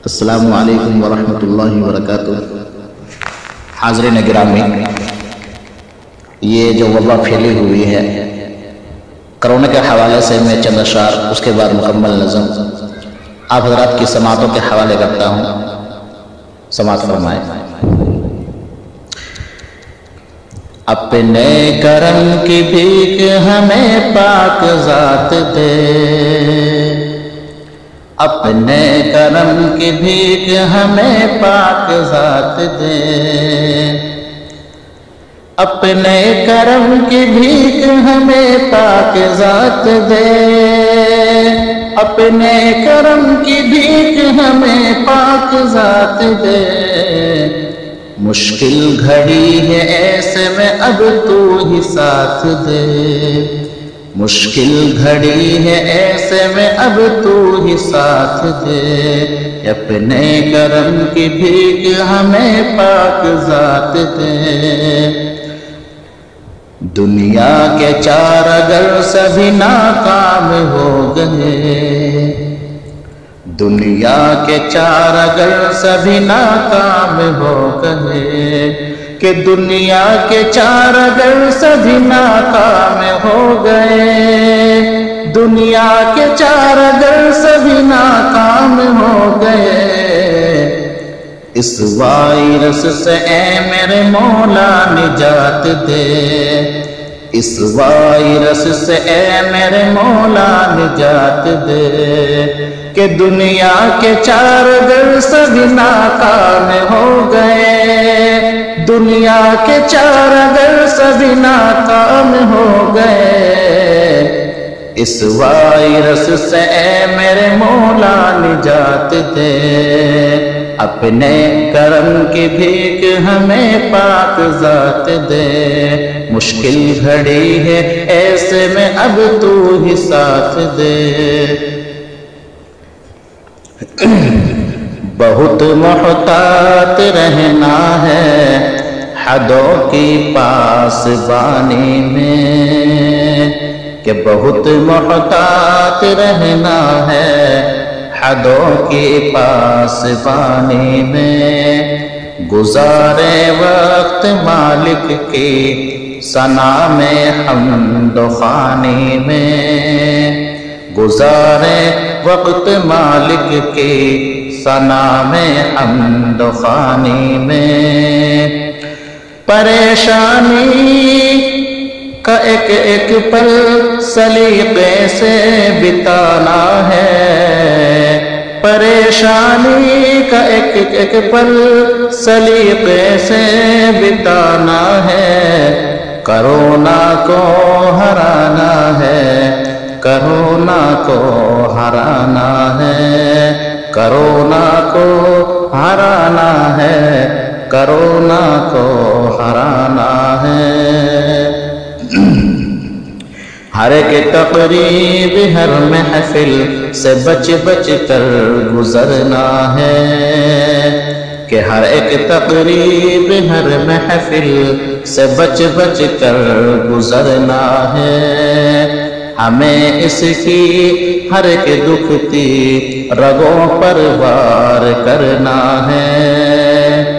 السلام علیکم ورحمۃ اللہ وبرکاتہ۔ حاضرین گرامی، یہ جو وبا پھیلی ہوئی ہے کرونا کے حوالے سے میں چند اشعار اس کے بعد مکمل نظم آپ حضرات کی سماعتوں کے حوالے کرتا ہوں، سماعت فرمائیں۔ اپنے کرم کی بھیک ہمیں پاک ذات دے، اپنے کرم کی بھیک ہمیں پاک ذات دے، اپنے کرم کی بھیک ہمیں پاک ذات دے، اپنے کرم کی بھیک ہمیں پاک ذات دے۔ مشکل گھڑی ہے ایسے میں اب تو ہی ساتھ دے، مشکل گھڑی ہے ایسے میں اب تو ہی ساتھ دے، اپنے کرم کی بھیک ہمیں پاک ذات دے۔ دنیا کے چار اگر سبھی ناکام ہو گئے، دنیا کے چار اگر سبھی ناکام ہو گئے، کہ دنیا کے چار اگر سبھی ناکام ہو گئے، دنیا کے چار اگر سبھی ناکام ہو گئے، اس وائرس سے اے میرے مولا نجات دے، اس وائرس سے اے میرے مولا نجات دے، کہ دنیا کے چار اگر سبھی ناکام ہو گئے، دنیا کے چار اگر سبھی ناکام ہو گئے، اس وائرس سے اے میرے مولا نجات دے، اپنے کرم کی بھیک ہمیں پاک ذات دے۔ مشکل گھڑی ہے ایسے میں اب تو ہی ساتھ دے۔ بہت محتاط رہنا ہے حدوں کی پاسبانی میں، کہ بہت محتاط رہنا ہے حدوں کی پاسبانی میں، گزارے وقت مالک کی ثنا میں حمد و خوانی میں، گزارے وقت مالک کی ثنا میں حمد و خوانی میں، پریشانی کا ایک ایک پل سلیقے سے بتانا ہے، پریشانی کا ایک ایک پل سلیقے سے بتانا ہے، کرونا کو ہرانا ہے، کرونا کو ہرانا ہے، کرونا کو ہرانا ہے، کرونا کو ہرانا ہے۔ ہر ایک تقریب ہر محفل سے بچ بچ کر گزرنا ہے، کہ ہر ایک تقریب ہر محفل سے بچ بچ کر گزرنا ہے، ہمیں اس کی ہر ایک دکھتی رگوں پر وار کرنا ہے،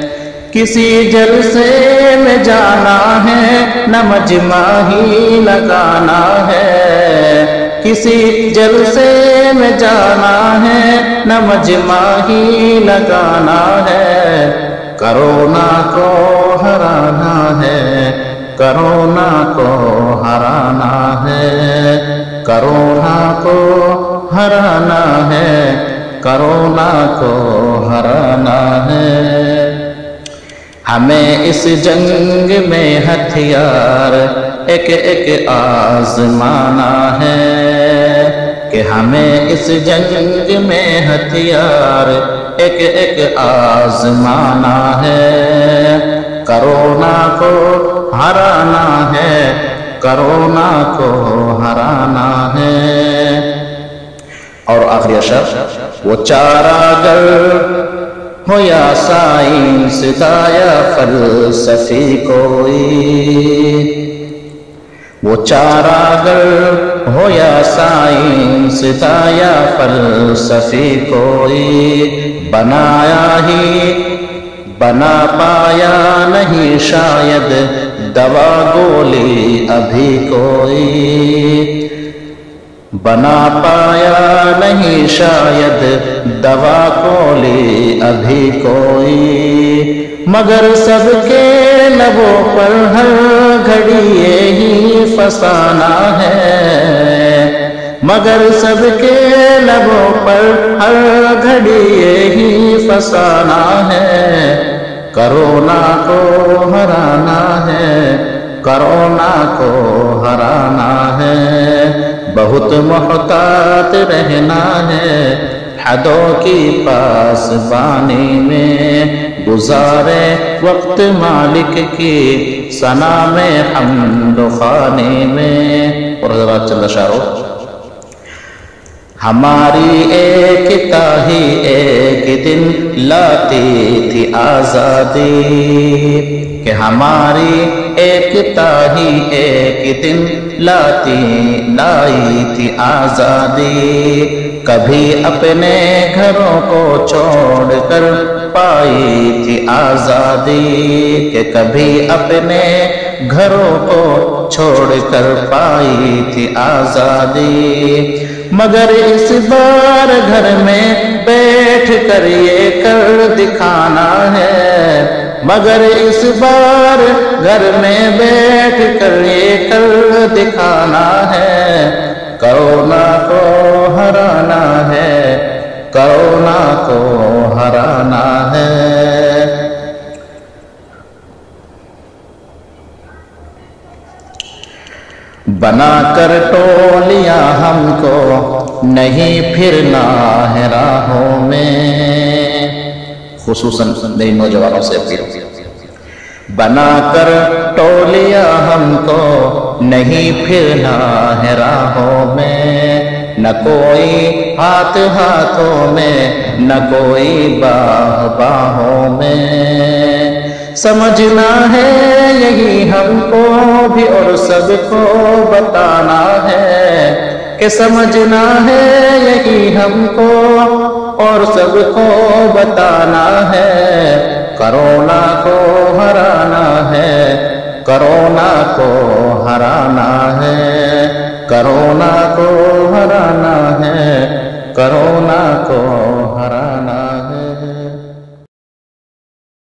کسی جلسے میں جانا ہے نہ مجمع ہی لگانا ہے، کسی جلسے میں جانا ہے نہ مجمع ہی لگانا ہے، کرونا کو ہرانا ہے، کرونا کو ہرانا ہے، کرونا کو ہرانا ہے، کرونا کو ہرانا ہے۔ ہمیں اس جنگ میں ہتھیار ایک ایک آزمانا ہے، کہ ہمیں اس جنگ میں ہتھیار ایک ایک آزمانا ہے، کرونا کو ہرانا ہے، کرونا کو ہرانا ہے۔ اور آخری اشعار، وہ چارہ گر ہو یا سائنس دایا فلسفی کوئی، وہ چارہ گر ہو یا سائنس دایا فلسفی کوئی، بنایا ہی بنا پایا نہیں شاید دوا گولی ابھی کوئی، بنا پایا نہیں شاید دوا گولی ابھی کوئی، مگر سب کے لبوں پر ہر گھڑی یہی فسانہ ہے، مگر سب کے لبوں پر ہر گھڑی یہی فسانہ ہے، کرونا کو ہرانا ہے، کرونا کو ہرانا ہے، بہت محتاط رہنا ہے، حدوں کی پاسبانی میں گزارے وقت مالک کی ثنا میں حمد خوانی میں۔ اور حضرات چند اشعار، ہماری ایک تاہی ایک دن لاتی تھی آزادی، کہ ہماری ایک تاہی ایک دن لائی تھی آزادی، کبھی اپنے گھروں کو چھوڑ کر پائی تھی آزادی، کہ کبھی اپنے گھروں کو چھوڑ کر پائی تھی آزادی، مگر اس بار گھر میں بیٹھ کر یہ کر دکھانا ہے، مگر اس بار گھر میں بیٹھ کر یہ کر دکھانا ہے، کرونا کو ہرانا ہے، کرونا کو ہرانا ہے۔ بنا کر ٹولیاں ہم کو نہیں پھرنا ہے راہوں میں، خصوصاً نئی نوجوانوں سے اپیل، بنا کر ٹولیاں ہم کو نہیں پھرنا ہے راہوں میں، نہ کوئی ہاتھ ہاتھوں میں نہ کوئی باہ باہوں میں، سمجھنا ہے یہی ہم کو بھی اور سب کو بتانا ہے، کہ سمجھنا ہے یہی ہم کو اور سب کو بتانا ہے، کرونا کو